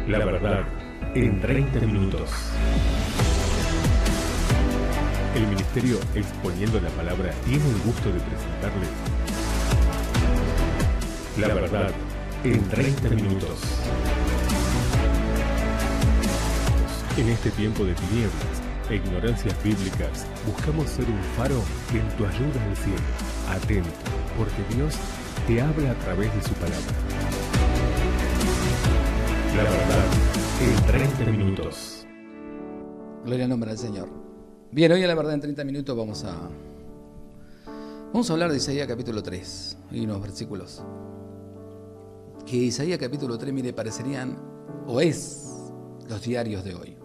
La verdad en 30 minutos. El Ministerio Exponiendo la Palabra tiene el gusto de presentarles La verdad en 30 minutos. En este tiempo de tinieblas e ignorancias bíblicas, buscamos ser un faro en tu ayuda al cielo. Atento, porque Dios te habla a través de su palabra. La verdad en 30 minutos. Gloria al nombre del Señor. Bien, hoy en La verdad en 30 minutos vamos a hablar de Isaías capítulo 3 y unos versículos que Isaías capítulo 3, mire, parecerían o es los diarios de hoy.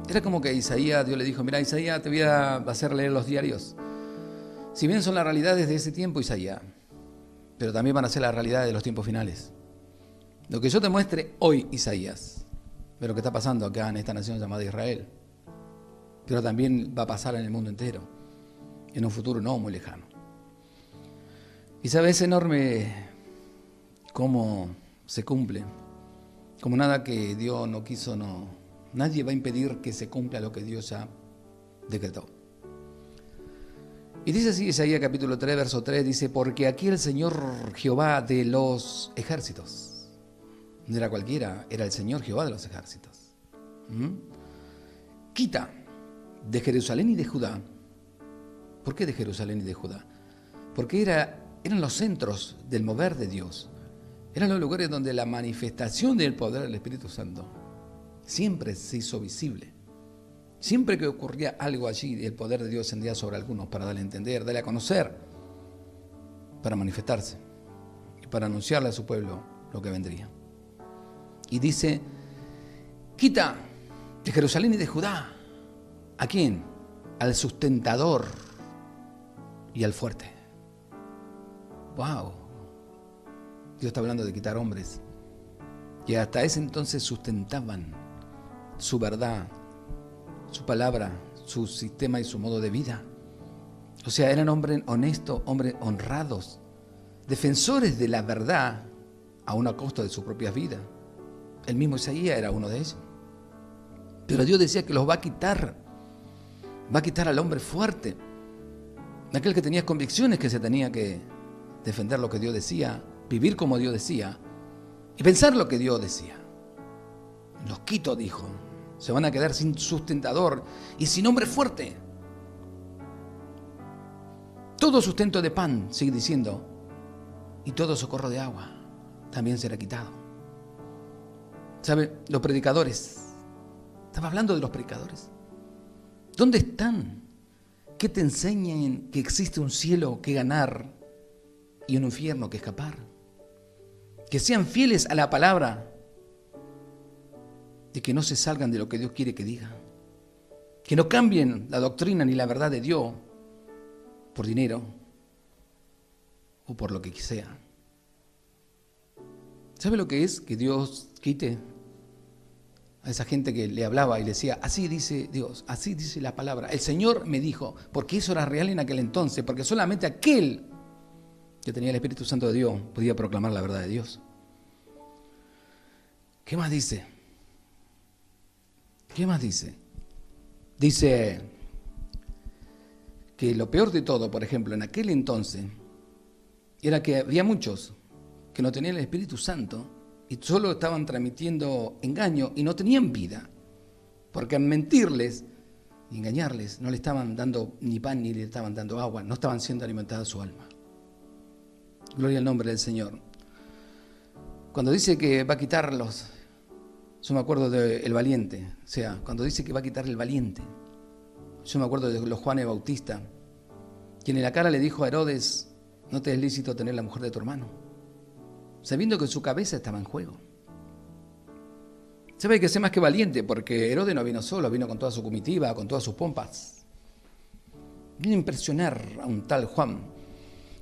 Era como que Isaías, Dios le dijo: mira, Isaías, te voy a hacer leer los diarios. Si bien son las realidades de ese tiempo, Isaías, pero también van a ser las realidades de los tiempos finales. Lo que yo te muestre hoy, Isaías, de lo que está pasando acá en esta nación llamada Israel, pero también va a pasar en el mundo entero, en un futuro no muy lejano. Y sabes, es enorme cómo se cumple, como nada que Dios no quiso, nadie va a impedir que se cumpla lo que Dios ya decretó. Y dice así Isaías capítulo 3, verso 3, dice: porque aquí el Señor Jehová de los ejércitos, no era cualquiera, era el Señor Jehová de los ejércitos, quita de Jerusalén y de Judá. ¿Por qué de Jerusalén y de Judá? Porque eran los centros del mover de Dios. Eran los lugares donde la manifestación del poder del Espíritu Santo siempre se hizo visible. Siempre que ocurría algo allí, el poder de Dios descendía sobre algunos para darle a entender, darle a conocer, para manifestarse y para anunciarle a su pueblo lo que vendría. Y dice: quita de Jerusalén y de Judá. ¿A quién? Al sustentador y al fuerte. ¡Wow! Dios está hablando de quitar hombres que hasta ese entonces sustentaban su verdad, su palabra, su sistema y su modo de vida. O sea, eran hombres honestos, hombres honrados, defensores de la verdad, aún a costa de sus propias vidas. El mismo Isaías era uno de ellos. Pero Dios decía que los va a quitar al hombre fuerte, aquel que tenía convicciones, que se tenía que defender lo que Dios decía, vivir como Dios decía y pensar lo que Dios decía. Los quito, dijo. Se van a quedar sin sustentador y sin hombre fuerte. Todo sustento de pan, sigue diciendo, y todo socorro de agua también será quitado. ¿Sabe? Los predicadores. Estaba hablando de los predicadores. ¿Dónde están? Que te enseñen que existe un cielo que ganar y un infierno que escapar. Que sean fieles a la palabra, de que no se salgan de lo que Dios quiere que digan. Que no cambien la doctrina ni la verdad de Dios por dinero o por lo que sea. ¿Sabe lo que es que Dios quite a esa gente que le hablaba y le decía: así dice Dios, así dice la palabra? El Señor me dijo, porque eso era real en aquel entonces, porque solamente aquel que tenía el Espíritu Santo de Dios podía proclamar la verdad de Dios. ¿Qué más dice? ¿Qué más dice? Dice que lo peor de todo, por ejemplo, en aquel entonces, era que había muchos que no tenían el Espíritu Santo y solo estaban transmitiendo engaño y no tenían vida, porque al mentirles y engañarles no le estaban dando ni pan ni le estaban dando agua, no estaban siendo alimentadas su alma. Gloria al nombre del Señor. Cuando dice que va a quitarlos, yo me acuerdo del valiente, o sea, cuando dice que va a quitar el valiente, yo me acuerdo de los Juanes Bautista, quien en la cara le dijo a Herodes: no te es lícito tener la mujer de tu hermano, sabiendo que su cabeza estaba en juego. ¿Sabe que sé más que valiente? Porque Herodes no vino solo, vino con toda su comitiva, con todas sus pompas. Vino a impresionar a un tal Juan,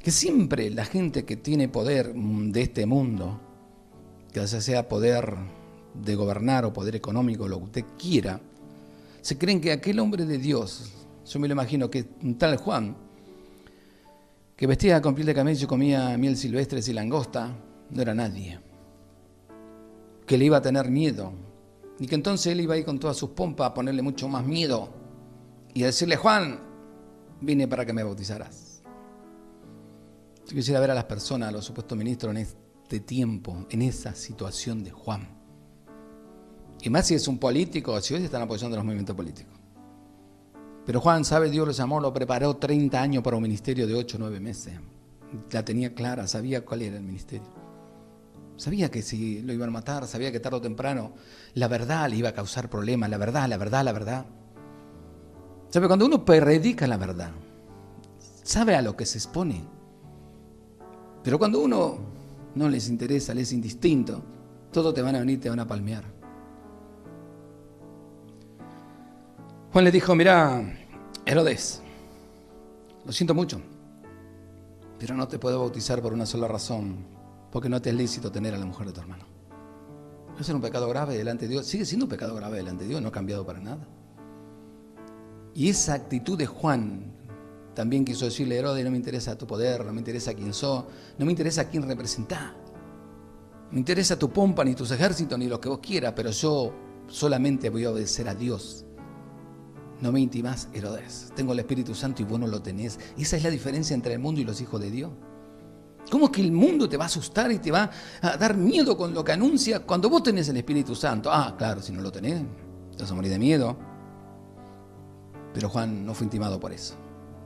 que siempre la gente que tiene poder de este mundo, que ya sea poder de gobernar o poder económico, lo que usted quiera, se creen que aquel hombre de Dios, yo me lo imagino que un tal Juan, que vestía con piel de camello y comía miel silvestre y langosta, no era nadie. que le iba a tener miedo y que entonces él iba a ir con todas sus pompas a ponerle mucho más miedo y a decirle: Juan, vine para que me bautizaras. Yo quisiera ver a las personas, a los supuestos ministros en este tiempo, en esa situación de Juan. Y más si es un político, si hoy están apoyando los movimientos políticos. Pero Juan, sabe, Dios lo llamó, lo preparó 30 años para un ministerio de 8 o 9 meses. La tenía clara, sabía cuál era el ministerio. Sabía que si lo iban a matar, sabía que tarde o temprano la verdad le iba a causar problemas, la verdad. ¿Sabe? Cuando uno predica la verdad, sabe a lo que se expone. Pero cuando uno no les interesa, les es indistinto, todos te van a venir, te van a palmear. Juan le dijo: mira, Herodes, lo siento mucho, pero no te puedo bautizar por una sola razón, porque no te es lícito tener a la mujer de tu hermano. Eso era un pecado grave delante de Dios, sigue siendo un pecado grave delante de Dios, no ha cambiado para nada. Y esa actitud de Juan también quiso decirle: Herodes, no me interesa tu poder, no me interesa quién sos, no me interesa quién representás, no me interesa tu pompa, ni tus ejércitos, ni lo que vos quieras, pero yo solamente voy a obedecer a Dios. No me intimás, Herodes. Tengo el Espíritu Santo y vos no lo tenés. Y esa es la diferencia entre el mundo y los hijos de Dios. ¿Cómo que el mundo te va a asustar y te va a dar miedo con lo que anuncia cuando vos tenés el Espíritu Santo? Ah, claro, si no lo tenés, te vas a morir de miedo. Pero Juan no fue intimado por eso.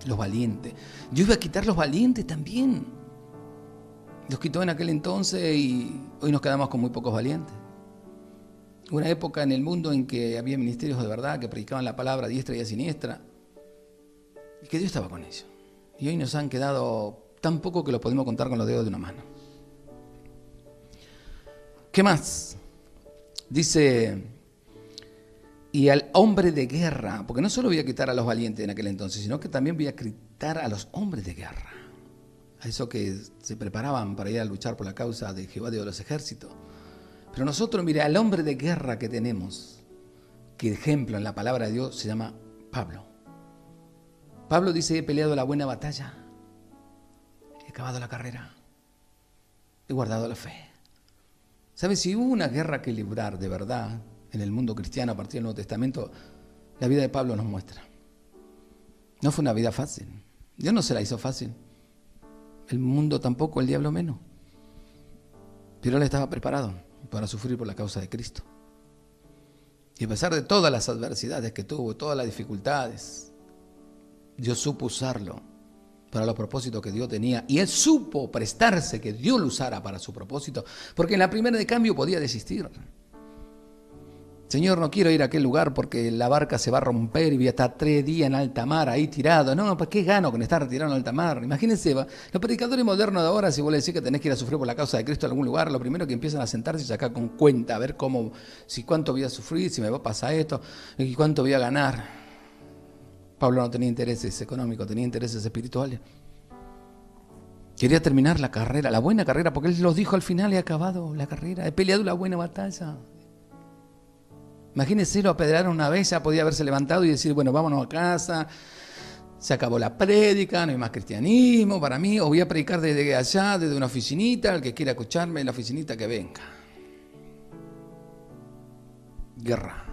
Los valientes. Yo iba a quitar los valientes también. Los quitó en aquel entonces y hoy nos quedamos con muy pocos valientes. Una época en el mundo en que había ministerios de verdad que predicaban la palabra a diestra y a siniestra y que Dios estaba con ellos. Y hoy nos han quedado tan poco que lo podemos contar con los dedos de una mano. ¿Qué más? Dice: y al hombre de guerra, porque no solo voy a quitar a los valientes en aquel entonces, sino que también voy a quitar a los hombres de guerra, a esos que se preparaban para ir a luchar por la causa de Jehová de los ejércitos. Pero nosotros, mire, al hombre de guerra que tenemos, que ejemplo en la palabra de Dios, se llama Pablo. Pablo dice: he peleado la buena batalla, he acabado la carrera, he guardado la fe. ¿Sabes? Si hubo una guerra que librar de verdad en el mundo cristiano a partir del Nuevo Testamento, la vida de Pablo nos muestra. No fue una vida fácil. Dios no se la hizo fácil. El mundo tampoco, el diablo menos. Pero él estaba preparado para sufrir por la causa de Cristo. Y a pesar de todas las adversidades que tuvo, todas las dificultades, Dios supo usarlo para los propósitos que Dios tenía. Y él supo prestarse que Dios lo usara para su propósito, porque en la primera de cambio podía desistir. Señor, no quiero ir a aquel lugar porque la barca se va a romper y voy a estar 3 días en alta mar ahí tirado. No, ¿para qué gano con estar tirado en alta mar? Imagínense, los predicadores modernos de ahora, si vos le decís que tenés que ir a sufrir por la causa de Cristo en algún lugar, lo primero que empiezan a sentarse y sacar con cuenta, a ver cómo, si cuánto voy a sufrir, si me va a pasar esto, y cuánto voy a ganar. Pablo no tenía intereses económicos, tenía intereses espirituales. Quería terminar la carrera, la buena carrera, porque él los dijo al final: he acabado la carrera, he peleado la buena batalla. Imagínense, lo apedrearon una vez, ya podía haberse levantado y decir: bueno, vámonos a casa, se acabó la prédica, no hay más cristianismo para mí, o voy a predicar desde allá, desde una oficinita, el que quiera escucharme en la oficinita que venga. Guerra,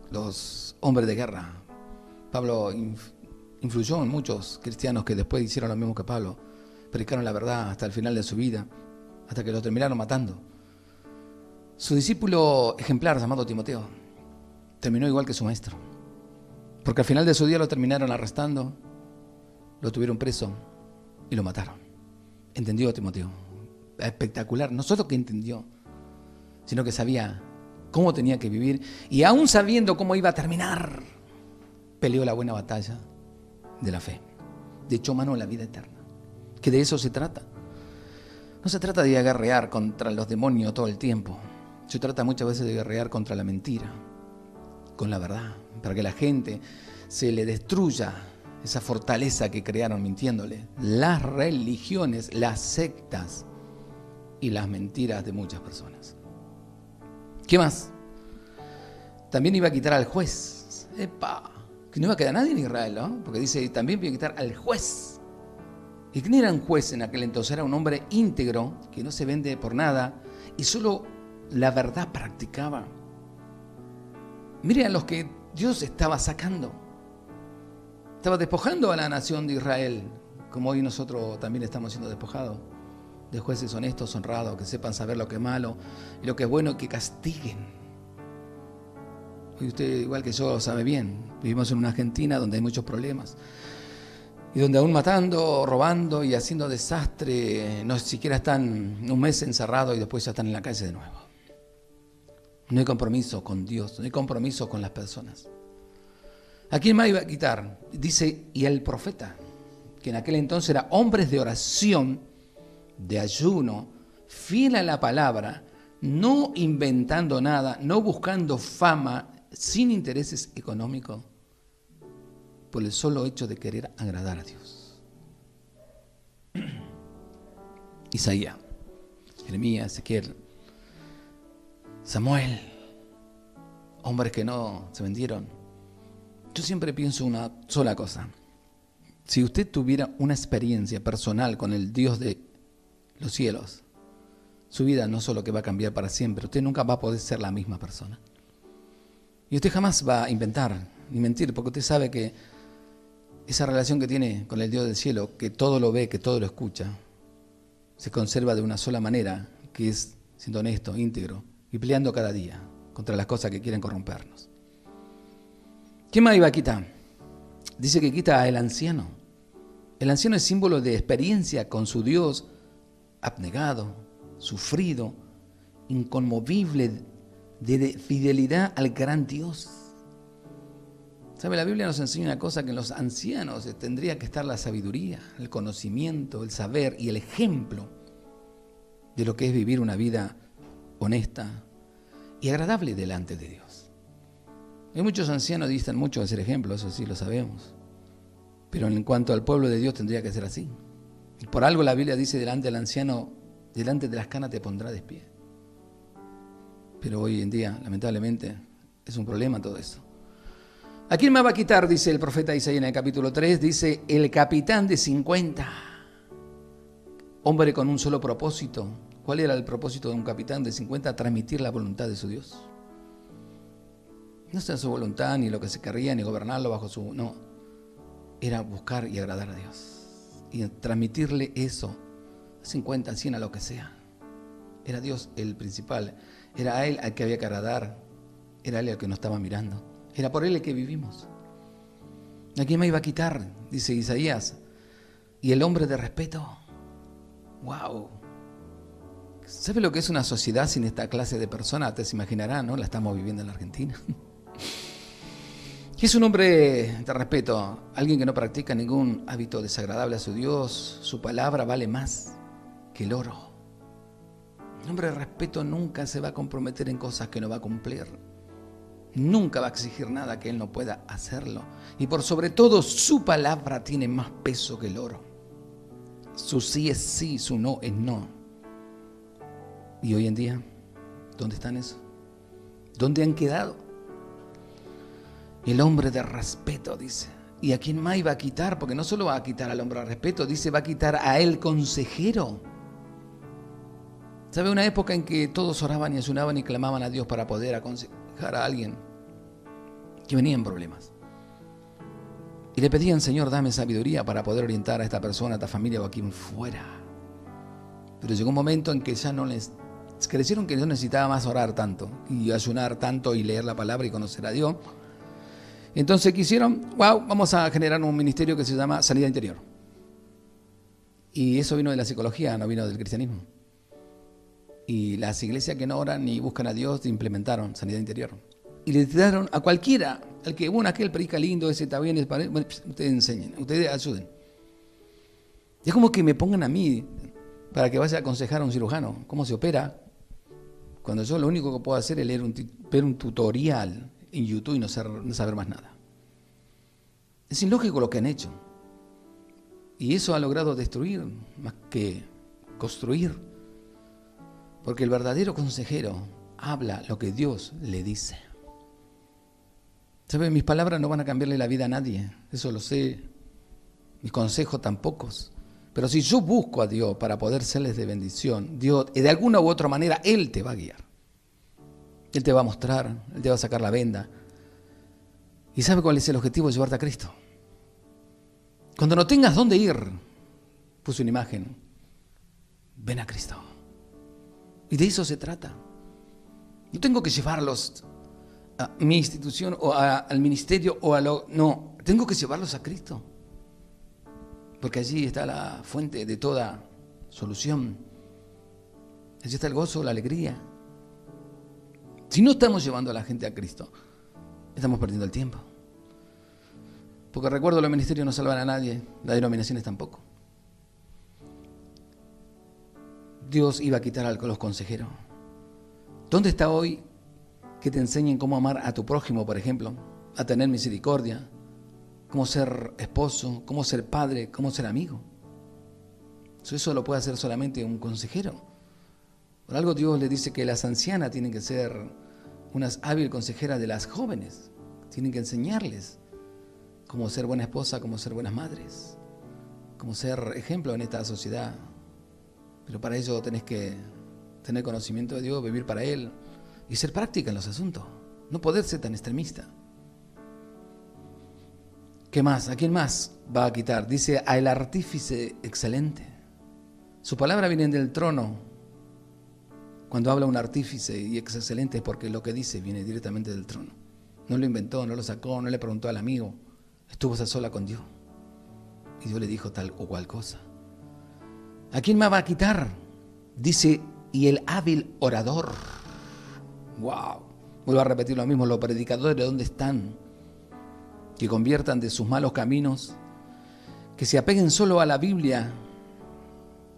los hombres de guerra. Pablo influyó en muchos cristianos que después hicieron lo mismo que Pablo, predicaron la verdad hasta el final de su vida, hasta que lo terminaron matando. Su discípulo ejemplar, llamado Timoteo, terminó igual que su maestro, porque al final de su día lo terminaron arrestando, lo tuvieron preso y lo mataron. Entendió Timoteo, espectacular, no solo que entendió, sino que sabía cómo tenía que vivir, y aún sabiendo cómo iba a terminar, peleó la buena batalla de la fe, de echó mano a la vida eterna, que de eso se trata. No se trata de guerrear contra los demonios todo el tiempo, se trata muchas veces de guerrear contra la mentira, con la verdad, para que la gente se le destruya esa fortaleza que crearon mintiéndole. Las religiones, las sectas y las mentiras de muchas personas. ¿Qué más? También iba a quitar al juez. ¡Epa! Que no iba a quedar nadie en Israel, ¿no? Porque dice, también iba a quitar al juez. ¿Y quién era un juez en aquel entonces? Era un hombre íntegro, que no se vende por nada, y solo la verdad practicaba. Miren a los que Dios estaba sacando. Estaba despojando a la nación de Israel, como hoy nosotros también estamos siendo despojados, de jueces honestos, honrados, que sepan saber lo que es malo y lo que es bueno y que castiguen. Hoy usted, igual que yo, sabe bien, vivimos en una Argentina donde hay muchos problemas y donde aún matando, robando y haciendo desastre, no siquiera están un mes encerrados y después ya están en la calle de nuevo. No hay compromiso con Dios, no hay compromiso con las personas. ¿A quién más iba a quitar? Dice, y el profeta, que en aquel entonces era hombres de oración, de ayuno, fiel a la palabra, no inventando nada, no buscando fama, sin intereses económicos, por el solo hecho de querer agradar a Dios. Isaías, Jeremías, Ezequiel, Samuel, hombres que no se vendieron. Yo siempre pienso una sola cosa. Si usted tuviera una experiencia personal con el Dios de los cielos, su vida no solo que va a cambiar para siempre, usted nunca va a poder ser la misma persona. Y usted jamás va a inventar ni mentir, porque usted sabe que esa relación que tiene con el Dios del cielo, que todo lo ve, que todo lo escucha, se conserva de una sola manera, que es siendo honesto, íntegro y peleando cada día contra las cosas que quieren corrompernos. ¿Qué más iba a quitar? Dice que quita al anciano. El anciano es símbolo de experiencia con su Dios, abnegado, sufrido, inconmovible, de fidelidad al gran Dios. ¿Sabe? La Biblia nos enseña una cosa, que en los ancianos tendría que estar la sabiduría, el conocimiento, el saber y el ejemplo de lo que es vivir una vida honesta y agradable delante de Dios. Hay muchos ancianos que distan mucho de ser ejemplo, eso sí lo sabemos. Pero en cuanto al pueblo de Dios tendría que ser así. Y por algo la Biblia dice, delante del anciano, delante de las canas te pondrá de pie. Pero hoy en día, lamentablemente, es un problema todo eso. ¿A quién me va a quitar? Dice el profeta Isaías en el capítulo 3, dice, el capitán de 50, hombre con un solo propósito. ¿Cuál era el propósito de un capitán de 50? Transmitir la voluntad de su Dios. No sea su voluntad, ni lo que se querría, ni gobernarlo bajo su... No, era buscar y agradar a Dios. Y transmitirle eso, 50, 100, a lo que sea. Era Dios el principal. Era a Él al que había que agradar. Era Él el que nos estaba mirando. Era por Él el que vivimos. ¿A quién me iba a quitar? Dice Isaías. Y el hombre de respeto. ¡Wow! ¿Sabe lo que es una sociedad sin esta clase de personas? Te se imaginará, ¿no? La estamos viviendo en la Argentina. ¿Qué es un hombre de respeto? Alguien que no practica ningún hábito desagradable a su Dios. Su palabra vale más que el oro. Un hombre de respeto nunca se va a comprometer en cosas que no va a cumplir. Nunca va a exigir nada que él no pueda hacerlo. Y por sobre todo, su palabra tiene más peso que el oro. Su sí es sí, su no es no. Y hoy en día, ¿dónde están esos? ¿Dónde han quedado? El hombre de respeto, dice. ¿Y a quién más iba a quitar? Porque no solo va a quitar al hombre de respeto, dice, va a quitar a el consejero. ¿Sabe? Una época en que todos oraban y ayunaban y clamaban a Dios para poder aconsejar a alguien que venía en problemas. Y le pedían, Señor, dame sabiduría para poder orientar a esta persona, a esta familia o a quien fuera. Pero llegó un momento en que ya no les... Crecieron que no necesitaba más orar tanto y ayunar tanto y leer la palabra y conocer a Dios. Entonces quisieron, vamos a generar un ministerio que se llama Sanidad Interior. Y eso vino de la psicología, no vino del cristianismo. Y las iglesias que no oran ni buscan a Dios implementaron Sanidad Interior. Y le daron a cualquiera, al que, aquel predica lindo, ese está bien, bueno, ustedes enseñen, ustedes ayuden. Y es como que me pongan a mí para que vaya a aconsejar a un cirujano cómo se opera, cuando yo lo único que puedo hacer es ver un tutorial en YouTube y no saber más nada. Es ilógico lo que han hecho. Y eso ha logrado destruir más que construir. Porque el verdadero consejero habla lo que Dios le dice. ¿Saben? Mis palabras no van a cambiarle la vida a nadie. Eso lo sé. Mis consejos tampoco. Pero si yo busco a Dios para poder serles de bendición, Dios, de alguna u otra manera, Él te va a guiar. Él te va a mostrar, Él te va a sacar la venda. ¿Y sabe cuál es el objetivo? Llevarte a Cristo. Cuando no tengas dónde ir, puse una imagen, ven a Cristo. Y de eso se trata. No tengo que llevarlos a mi institución o al ministerio o no, tengo que llevarlos a Cristo. Porque allí está la fuente de toda solución. Allí está el gozo, la alegría. Si no estamos llevando a la gente a Cristo, estamos perdiendo el tiempo. Porque recuerdo, los ministerios no salvan a nadie, las denominaciones tampoco. Dios iba a quitar a los consejeros. ¿Dónde está hoy que te enseñen cómo amar a tu prójimo, por ejemplo? A tener misericordia, cómo ser esposo, cómo ser padre, cómo ser amigo. Eso lo puede hacer solamente un consejero. Por algo Dios le dice que las ancianas tienen que ser unas hábiles consejeras de las jóvenes. Tienen que enseñarles cómo ser buena esposa, cómo ser buenas madres, cómo ser ejemplo en esta sociedad. Pero para ello tenés que tener conocimiento de Dios, vivir para Él y ser práctica en los asuntos. No poder ser tan extremista. ¿Qué más? ¿A quién más va a quitar? Dice, al artífice excelente. Su palabra viene del trono. Cuando habla un artífice y es excelente es porque lo que dice viene directamente del trono. No lo inventó, no lo sacó, no le preguntó al amigo. Estuvo a sola con Dios. Y Dios le dijo tal o cual cosa. ¿A quién más va a quitar? Dice, y el hábil orador. ¡Wow! Vuelvo a repetir lo mismo, los predicadores, ¿de dónde están? Que conviertan de sus malos caminos, que se apeguen solo a la Biblia,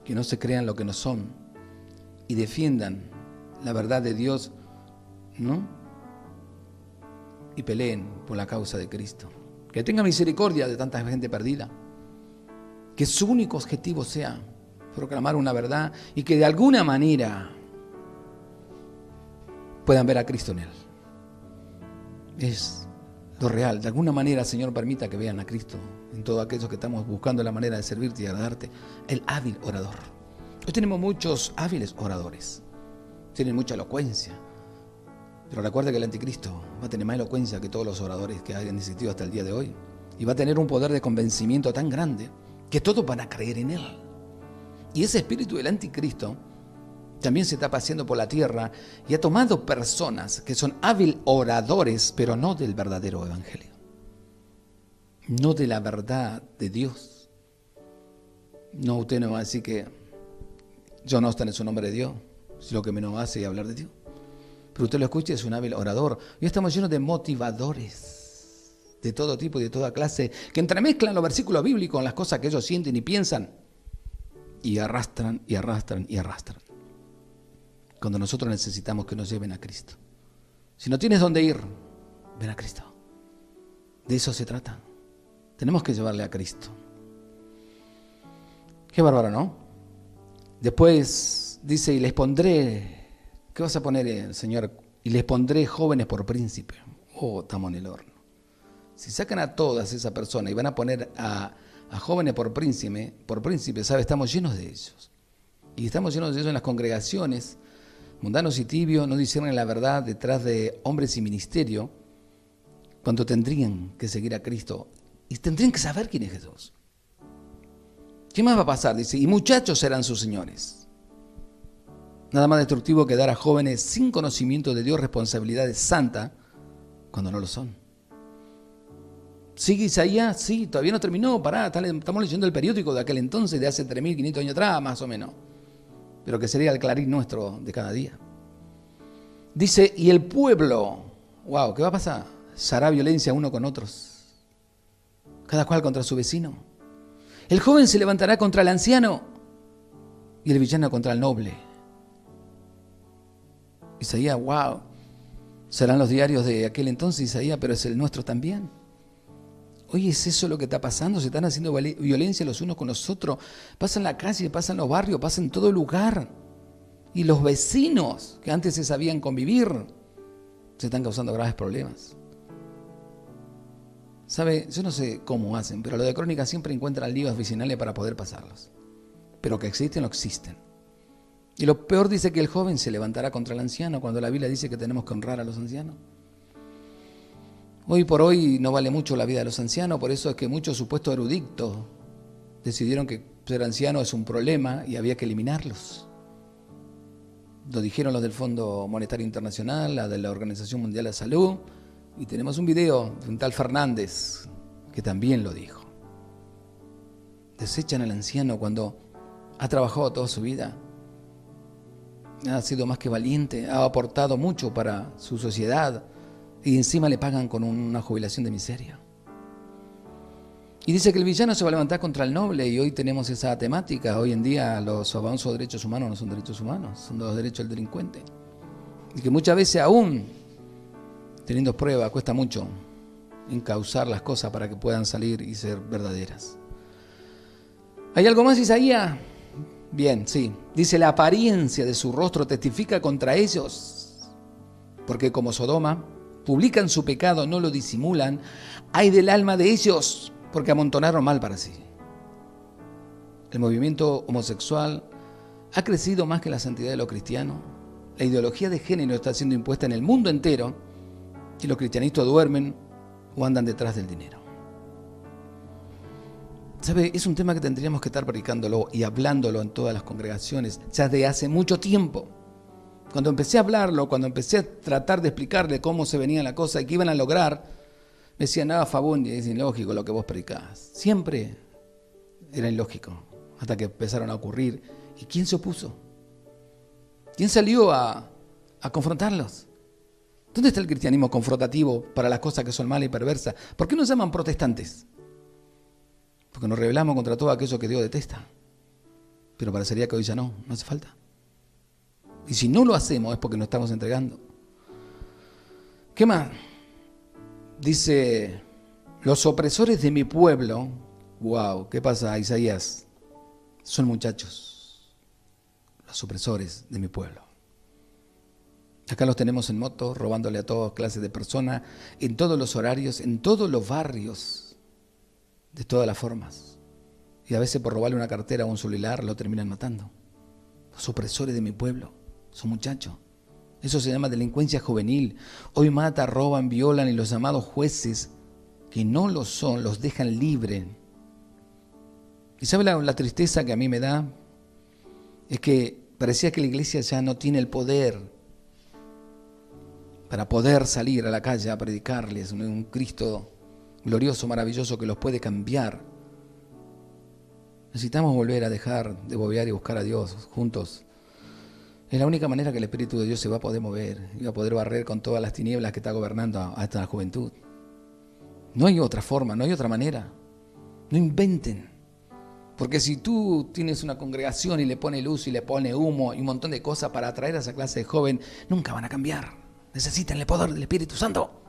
que no se crean lo que no son y defiendan la verdad de Dios, ¿no? Y peleen por la causa de Cristo. Que tenga misericordia de tanta gente perdida. Que su único objetivo sea proclamar una verdad y que de alguna manera puedan ver a Cristo en él. Es lo real. De alguna manera, Señor, permita que vean a Cristo en todos aquellos que estamos buscando la manera de servirte y agradarte. El hábil orador. Hoy tenemos muchos hábiles oradores. Tienen mucha elocuencia. Pero recuerda que el anticristo va a tener más elocuencia que todos los oradores que hayan existido hasta el día de hoy. Y va a tener un poder de convencimiento tan grande que todos van a creer en él. Y ese espíritu del anticristo también se está paseando por la tierra y ha tomado personas que son hábiles oradores, pero no del verdadero evangelio. No de la verdad de Dios. No, usted no va a decir que yo no estoy en su nombre de Dios, si lo que menos hace es hablar de Dios. Pero usted lo escucha, es un hábil orador. Hoy estamos llenos de motivadores de todo tipo y de toda clase, que entremezclan los versículos bíblicos con las cosas que ellos sienten y piensan, y arrastran y arrastran y arrastran. Cuando nosotros necesitamos que nos lleven a Cristo. Si no tienes dónde ir, ven a Cristo. De eso se trata. Tenemos que llevarle a Cristo. Qué bárbaro, ¿no? Después dice, y les pondré, ¿qué vas a poner, Señor? Y les pondré jóvenes por príncipe. Oh, estamos en el horno. Si sacan a todas esas personas y van a poner a jóvenes por príncipe, ¿sabe? Estamos llenos de ellos. Y estamos llenos de ellos en las congregaciones. Mundanos y tibios no disciernen la verdad detrás de hombres y ministerio, cuando tendrían que seguir a Cristo y tendrían que saber quién es Jesús. ¿Qué más va a pasar? Dice, y muchachos serán sus señores. Nada más destructivo que dar a jóvenes sin conocimiento de Dios responsabilidades santas cuando no lo son. ¿Sigue Isaías? Sí, todavía no terminó. Pará, estamos leyendo el periódico de aquel entonces, de hace 3.500 años atrás, más o menos. Pero que sería el clarín nuestro de cada día. Dice, y el pueblo, wow, ¿qué va a pasar? Se hará violencia uno con otros, cada cual contra su vecino. El joven se levantará contra el anciano y el villano contra el noble. Isaías, wow, serán los diarios de aquel entonces, Isaías, pero es el nuestro también. Oye, ¿es eso lo que está pasando? Se están haciendo violencia los unos con los otros. Pasa en la calle, pasa en los barrios, pasa en todo lugar. Y los vecinos que antes se sabían convivir se están causando graves problemas. ¿Sabe? Yo no sé cómo hacen, pero lo de Crónicas siempre encuentran líos vecinales para poder pasarlos. Pero que existen, no existen. Y lo peor dice que el joven se levantará contra el anciano, cuando la Biblia dice que tenemos que honrar a los ancianos. Hoy por hoy no vale mucho la vida de los ancianos, por eso es que muchos supuestos eruditos decidieron que ser anciano es un problema y había que eliminarlos. Lo dijeron los del Fondo Monetario Internacional, la de la Organización Mundial de la Salud, y tenemos un video de un tal Fernández que también lo dijo. Desechan al anciano cuando ha trabajado toda su vida, ha sido más que valiente, ha aportado mucho para su sociedad y encima le pagan con una jubilación de miseria. Y dice que el villano se va a levantar contra el noble, y hoy tenemos esa temática. Hoy en día los avances de derechos humanos no son derechos humanos, son los derechos del delincuente. Y que muchas veces aún, teniendo pruebas, cuesta mucho encauzar las cosas para que puedan salir y ser verdaderas. ¿Hay algo más, Isaías? Bien, sí. Dice, la apariencia de su rostro testifica contra ellos, porque como Sodoma, publican su pecado, no lo disimulan. Ay del alma de ellos, porque amontonaron mal para sí. El movimiento homosexual ha crecido más que la santidad de los cristianos. La ideología de género está siendo impuesta en el mundo entero y los cristianistas duermen o andan detrás del dinero. ¿Sabe? Es un tema que tendríamos que estar predicándolo y hablándolo en todas las congregaciones ya de hace mucho tiempo. Cuando empecé a hablarlo, cuando empecé a tratar de explicarle cómo se venía la cosa y qué iban a lograr, me decían, nada, Fabundi, es ilógico lo que vos predicás. Siempre era ilógico, hasta que empezaron a ocurrir. ¿Y quién se opuso? ¿Quién salió a confrontarlos? ¿Dónde está el cristianismo confrontativo para las cosas que son malas y perversas? ¿Por qué nos llaman protestantes? Porque nos rebelamos contra todo aquello que Dios detesta. Pero parecería que hoy ya no hace falta. Y si no lo hacemos es porque nos estamos entregando. ¿Qué más? Dice, los opresores de mi pueblo, wow, ¿qué pasa, Isaías? Son muchachos, los opresores de mi pueblo. Acá los tenemos en moto, robándole a todas clases de personas, en todos los horarios, en todos los barrios, de todas las formas. Y a veces por robarle una cartera o un celular lo terminan matando. Los opresores de mi pueblo son muchachos. Eso se llama delincuencia juvenil. Hoy matan, roban, violan, y los llamados jueces, que no lo son, los dejan libres. ¿Y sabe la tristeza que a mí me da? Es que parecía que la iglesia ya no tiene el poder para poder salir a la calle a predicarles un Cristo glorioso, maravilloso, que los puede cambiar. Necesitamos volver a dejar de bobear y buscar a Dios juntos. Es la única manera que el Espíritu de Dios se va a poder mover y va a poder barrer con todas las tinieblas que está gobernando a esta juventud. No hay otra forma, no hay otra manera. No inventen. Porque si tú tienes una congregación y le pone luz y le pone humo y un montón de cosas para atraer a esa clase de joven, nunca van a cambiar. Necesitan el poder del Espíritu Santo.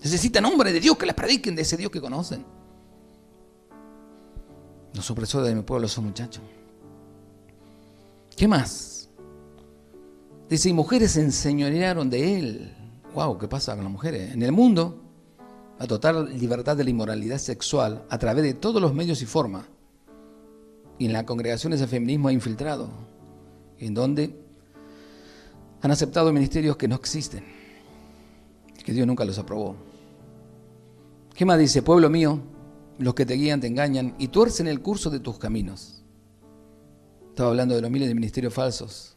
Necesitan hombres de Dios que les prediquen de ese Dios que conocen. Los opresores de mi pueblo son muchachos. ¿Qué más? Dice, y mujeres se enseñorearon de él. Wow, ¿qué pasa con las mujeres? En el mundo, la total libertad de la inmoralidad sexual a través de todos los medios y formas. Y en las congregaciones el feminismo ha infiltrado, en donde han aceptado ministerios que no existen, que Dios nunca los aprobó. ¿Qué más dice? Pueblo mío, los que te guían te engañan y tuercen el curso de tus caminos. Estaba hablando de los miles de ministerios falsos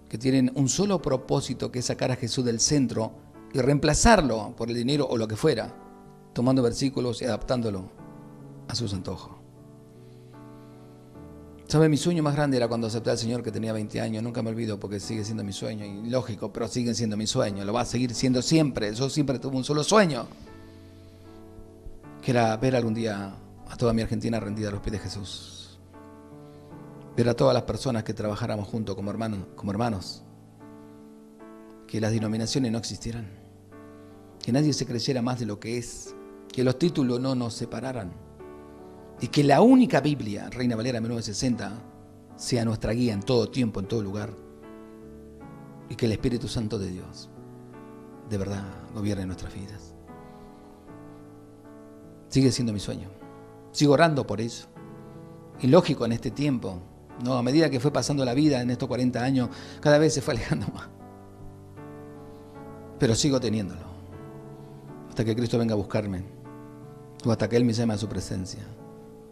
que tienen un solo propósito, que es sacar a Jesús del centro y reemplazarlo por el dinero o lo que fuera, tomando versículos y adaptándolo a sus antojos. ¿Sabe? Mi sueño más grande era cuando acepté al Señor, que tenía 20 años. Nunca me olvido, porque sigue siendo mi sueño. Y lógico, pero sigue siendo mi sueño. Lo va a seguir siendo siempre. Yo siempre tuve un solo sueño, que era ver algún día a toda mi Argentina rendida a los pies de Jesús. Ver a todas las personas que trabajáramos juntos como hermanos. Que las denominaciones no existieran. Que nadie se creyera más de lo que es. Que los títulos no nos separaran. Y que la única Biblia, Reina Valera 1960, sea nuestra guía en todo tiempo, en todo lugar. Y que el Espíritu Santo de Dios, de verdad, gobierne nuestras vidas. Sigue siendo mi sueño. Sigo orando por eso. Y lógico, en este tiempo, No, a medida que fue pasando la vida en estos 40 años, cada vez se fue alejando más. Pero sigo teniéndolo. Hasta que Cristo venga a buscarme. O hasta que Él me llame a su presencia.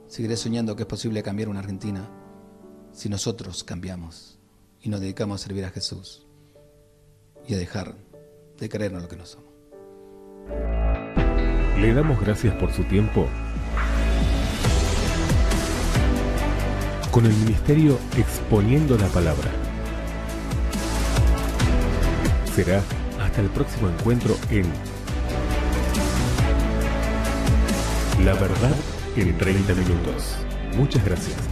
Seguiré soñando que es posible cambiar una Argentina si nosotros cambiamos y nos dedicamos a servir a Jesús y a dejar de creer en lo que no somos. Le damos gracias por su tiempo con el ministerio Exponiendo la Palabra. Será hasta el próximo encuentro en La Verdad en 30 minutos. Muchas gracias.